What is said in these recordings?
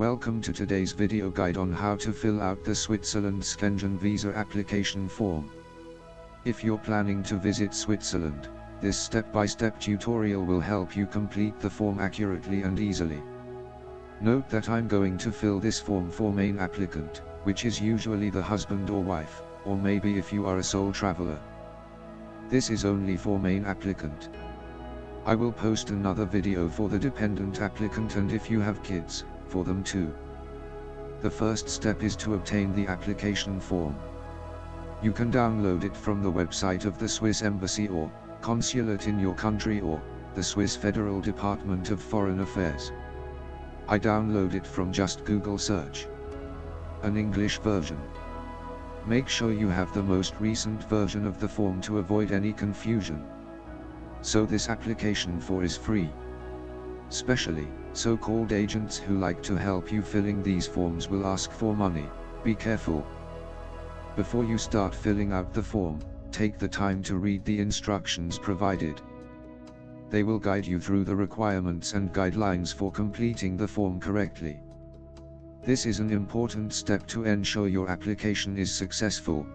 Welcome to today's video guide on how to fill out the Switzerland Schengen visa application form. If you're planning to visit Switzerland, this step-by-step tutorial will help you complete the form accurately and easily. Note that I'm going to fill this form for main applicant, which is usually the husband or wife, or maybe if you are a sole traveler. This is only for main applicant. I will post another video for the dependent applicant, and if you have kids, for them too. The first step is to obtain the application form. You can download it from the website of the Swiss Embassy or consulate in your country or the Swiss Federal Department of Foreign Affairs. I download it from just Google search. An English version. Make sure you have the most recent version of the form to avoid any confusion. So this application form is free. Especially, so-called agents who like to help you filling these forms will ask for money. Be careful. Before you start filling out the form, take the time to read the instructions provided. They will guide you through the requirements and guidelines for completing the form correctly. This is an important step to ensure your application is successful.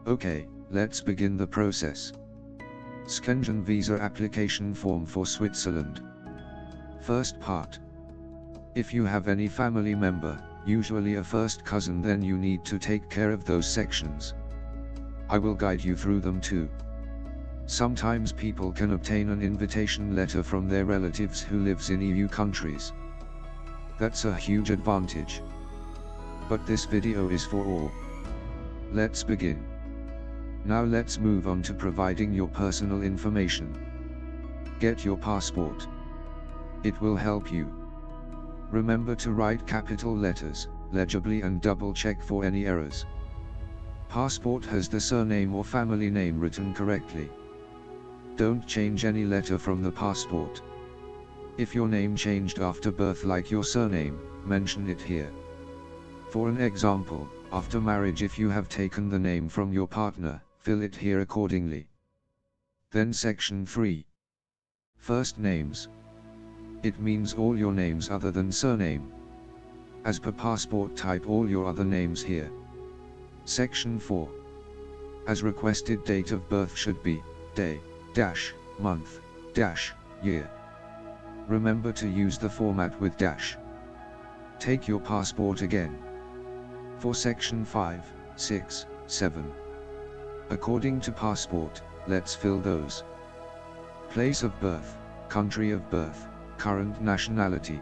Okay, let's begin the process. Schengen visa application form for Switzerland. First part. If you have any family member, usually a first cousin, then you need to take care of those sections. I will guide you through them too. Sometimes people can obtain an invitation letter from their relatives who lives in EU countries. That's a huge advantage. But this video is for all. Let's begin. Now let's move on to providing your personal information. Get your passport. It will help you. Remember to write capital letters, legibly, and double-check for any errors. Passport has the surname or family name written correctly. Don't change any letter from the passport. If your name changed after birth like your surname, mention it here. For an example, after marriage, if you have taken the name from your partner, fill it here accordingly. Then section 3. First names. It means all your names other than surname. As per passport type, all your other names here. Section 4. As requested, date of birth should be day, dash, month, dash, year. Remember to use the format with dash. Take your passport again. For section 5, 6, 7. According to passport, let's fill those. Place of birth, country of birth, current nationality.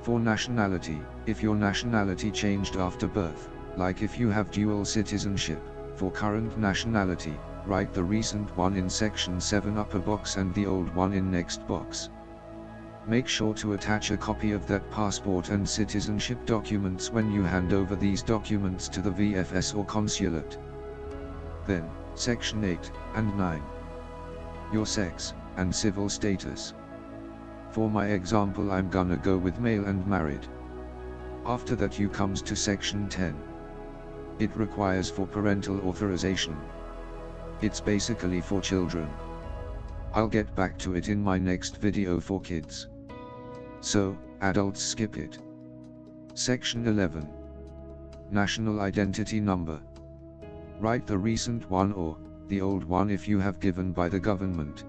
For nationality, if your nationality changed after birth, like if you have dual citizenship, for current nationality, write the recent one in section 7 upper box and the old one in next box. Make sure to attach a copy of that passport and citizenship documents when you hand over these documents to the VFS or consulate. Then, section 8 and 9. Your sex and civil status. For my example, I'm gonna go with male and married. After that you comes to section 10. It requires for parental authorization. It's basically for children. I'll get back to it in my next video for kids. So, adults skip it. Section 11. National identity number. Write the recent one or the old one if you have given by the government.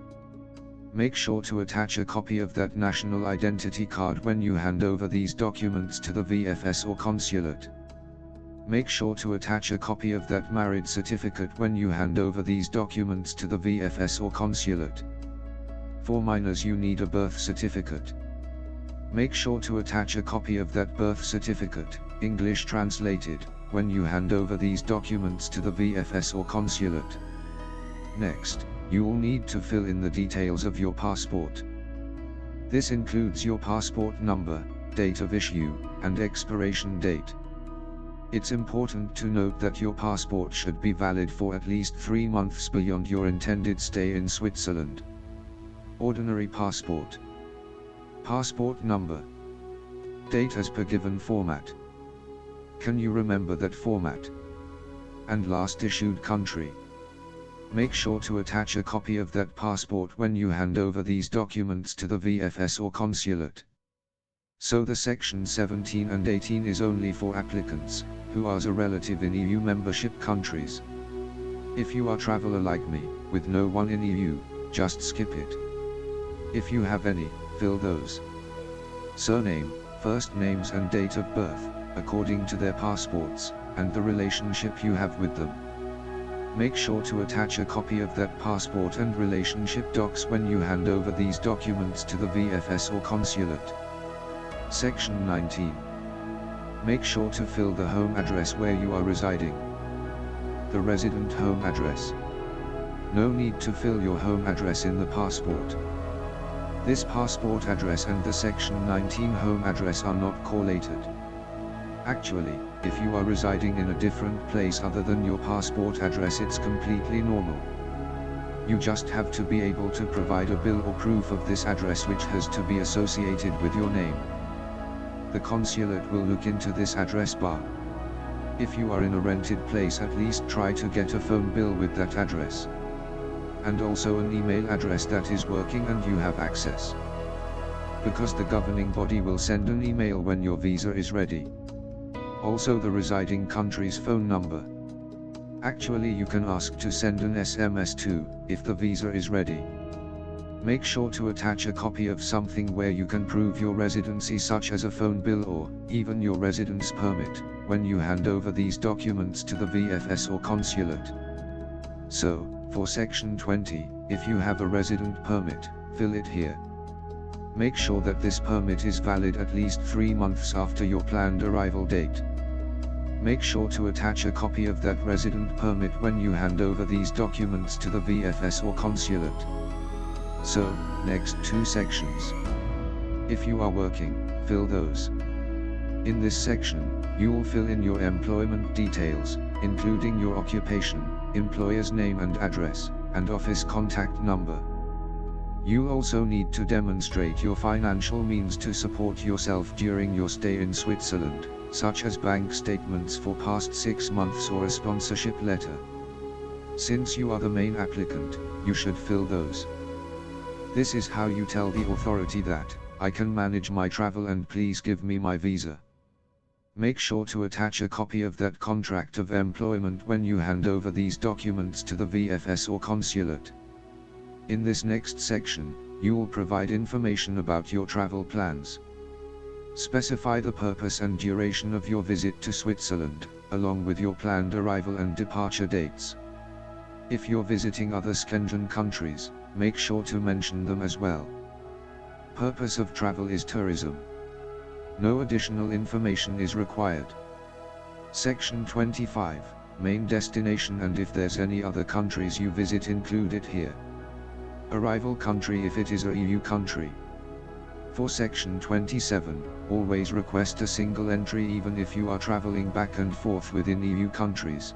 Make sure to attach a copy of that national identity card when you hand over these documents to the VFS or consulate. Make sure to attach a copy of that marriage certificate when you hand over these documents to the VFS or consulate. For minors, you need a birth certificate. Make sure to attach a copy of that birth certificate, English translated, when you hand over these documents to the VFS or consulate. Next, you will need to fill in the details of your passport. This includes your passport number, date of issue, and expiration date. It's important to note that your passport should be valid for at least 3 months beyond your intended stay in Switzerland. Ordinary passport. Passport number. Date as per given format. Can you remember that format? And last issued country. Make sure to attach a copy of that passport when you hand over these documents to the VFS or consulate. So the section 17 and 18 is only for applicants who are a relative in EU membership countries. If you are a traveler like me, with no one in EU, just skip it. If you have any, fill those. Surname, first names and date of birth, according to their passports, and the relationship you have with them. Make sure to attach a copy of that passport and relationship docs when you hand over these documents to the VFS or consulate. Section 19. Make sure to fill the home address where you are residing. The resident home address. No need to fill your home address in the passport. This passport address and the Section 19 home address are not correlated. Actually, if you are residing in a different place other than your passport address, it's completely normal. You just have to be able to provide a bill or proof of this address which has to be associated with your name. The consulate will look into this address bar. If you are in a rented place, at least try to get a phone bill with that address. And also an email address that is working and you have access. Because the governing body will send an email when your visa is ready. Also the residing country's phone number. Actually you can ask to send an SMS too, if the visa is ready. Make sure to attach a copy of something where you can prove your residency, such as a phone bill or even your residence permit, when you hand over these documents to the VFS or consulate. So, for Section 20, if you have a resident permit, fill it here. Make sure that this permit is valid at least 3 months after your planned arrival date. Make sure to attach a copy of that resident permit when you hand over these documents to the VFS or consulate. So, next 2 sections. If you are working, fill those. In this section, you will fill in your employment details, including your occupation, employer's name and address, and office contact number. You also need to demonstrate your financial means to support yourself during your stay in Switzerland, such as bank statements for past 6 months or a sponsorship letter. Since you are the main applicant, you should fill those. This is how you tell the authority that, I can manage my travel and please give me my visa. Make sure to attach a copy of that contract of employment when you hand over these documents to the VFS or consulate. In this next section, you will provide information about your travel plans. Specify the purpose and duration of your visit to Switzerland, along with your planned arrival and departure dates. If you're visiting other Schengen countries, make sure to mention them as well. Purpose of travel is tourism. No additional information is required. Section 25, main destination, and if there's any other countries you visit, include it here. Arrival country if it is a EU country. For Section 27, always request a single entry even if you are traveling back and forth within EU countries.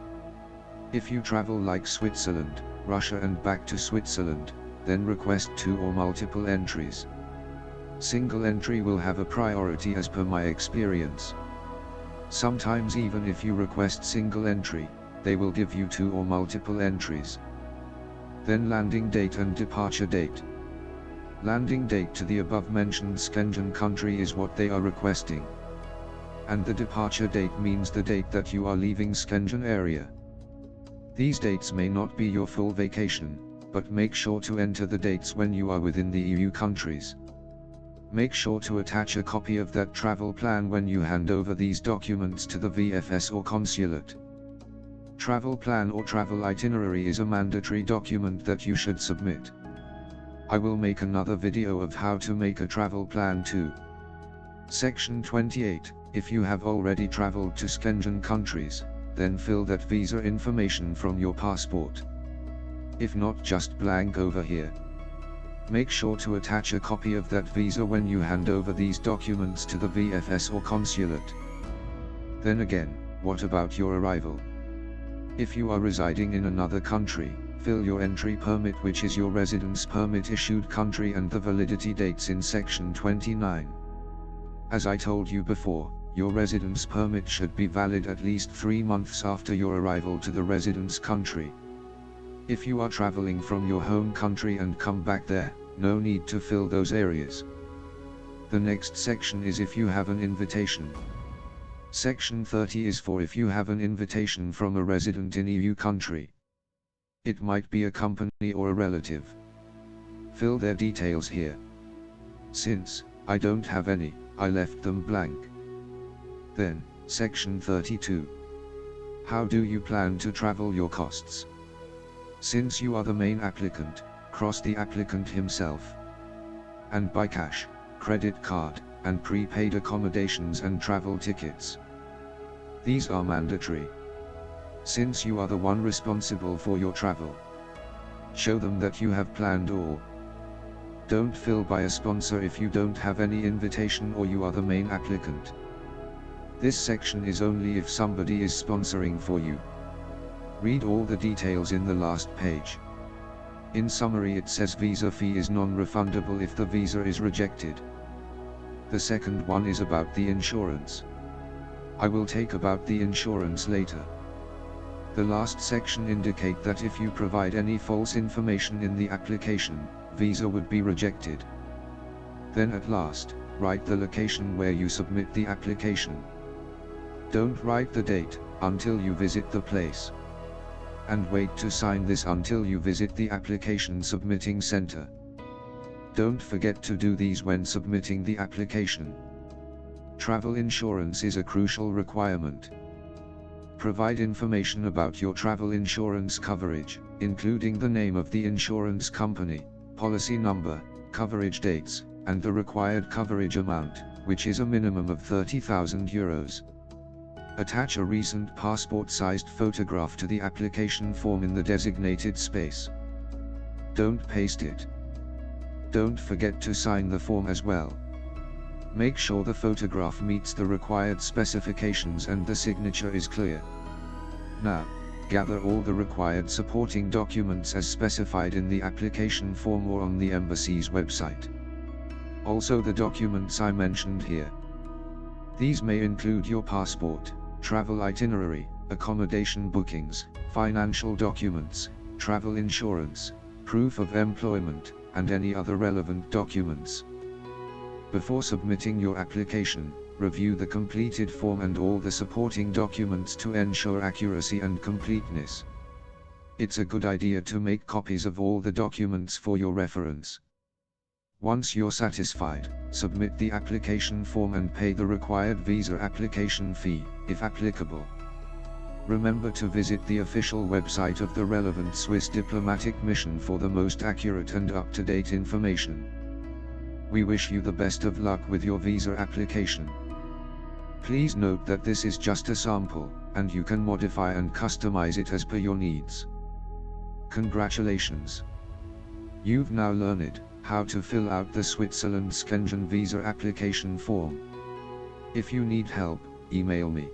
If you travel like Switzerland, Russia and back to Switzerland, then request 2 or multiple entries. Single entry will have a priority as per my experience. Sometimes even if you request single entry, they will give you 2 or multiple entries. Then landing date and departure date. Landing date to the above mentioned Schengen country is what they are requesting. And the departure date means the date that you are leaving Schengen area. These dates may not be your full vacation, but make sure to enter the dates when you are within the EU countries. Make sure to attach a copy of that travel plan when you hand over these documents to the VFS or consulate. Travel plan or travel itinerary is a mandatory document that you should submit. I will make another video of how to make a travel plan too. Section 28, if you have already traveled to Schengen countries, then fill that visa information from your passport. If not, just blank over here. Make sure to attach a copy of that visa when you hand over these documents to the VFS or consulate. Then again, what about your arrival? If you are residing in another country, fill your entry permit, which is your residence permit issued country, and the validity dates in Section 29. As I told you before, your residence permit should be valid at least 3 months after your arrival to the residence country. If you are traveling from your home country and come back there, no need to fill those areas. The next section is if you have an invitation. Section 30 is for if you have an invitation from a resident in EU country. It might be a company or a relative. Fill their details here. Since I don't have any, I left them blank. Then, Section 32. How do you plan to travel your costs? Since you are the main applicant, cross the applicant himself. And by cash, credit card, and prepaid accommodations and travel tickets. These are mandatory. Since you are the one responsible for your travel. Show them that you have planned all. Don't fill by a sponsor if you don't have any invitation or you are the main applicant. This section is only if somebody is sponsoring for you. Read all the details in the last page. In summary, it says visa fee is non-refundable if the visa is rejected. The second one is about the insurance. I will take about the insurance later. The last section indicate that if you provide any false information in the application, visa would be rejected. Then at last, write the location where you submit the application. Don't write the date until you visit the place. And wait to sign this until you visit the application submitting center. Don't forget to do these when submitting the application. Travel insurance is a crucial requirement. Provide information about your travel insurance coverage, including the name of the insurance company, policy number, coverage dates, and the required coverage amount, which is a minimum of €30,000. Attach a recent passport-sized photograph to the application form in the designated space. Don't paste it. Don't forget to sign the form as well. Make sure the photograph meets the required specifications and the signature is clear. Now, gather all the required supporting documents as specified in the application form or on the embassy's website. Also the documents I mentioned here. These may include your passport, travel itinerary, accommodation bookings, financial documents, travel insurance, proof of employment, and any other relevant documents. Before submitting your application, review the completed form and all the supporting documents to ensure accuracy and completeness. It's a good idea to make copies of all the documents for your reference. Once you're satisfied, submit the application form and pay the required visa application fee, if applicable. Remember to visit the official website of the relevant Swiss diplomatic mission for the most accurate and up-to-date information. We wish you the best of luck with your visa application. Please note that this is just a sample, and you can modify and customize it as per your needs. Congratulations! You've now learned how to fill out the Switzerland Schengen visa application form. If you need help, email me.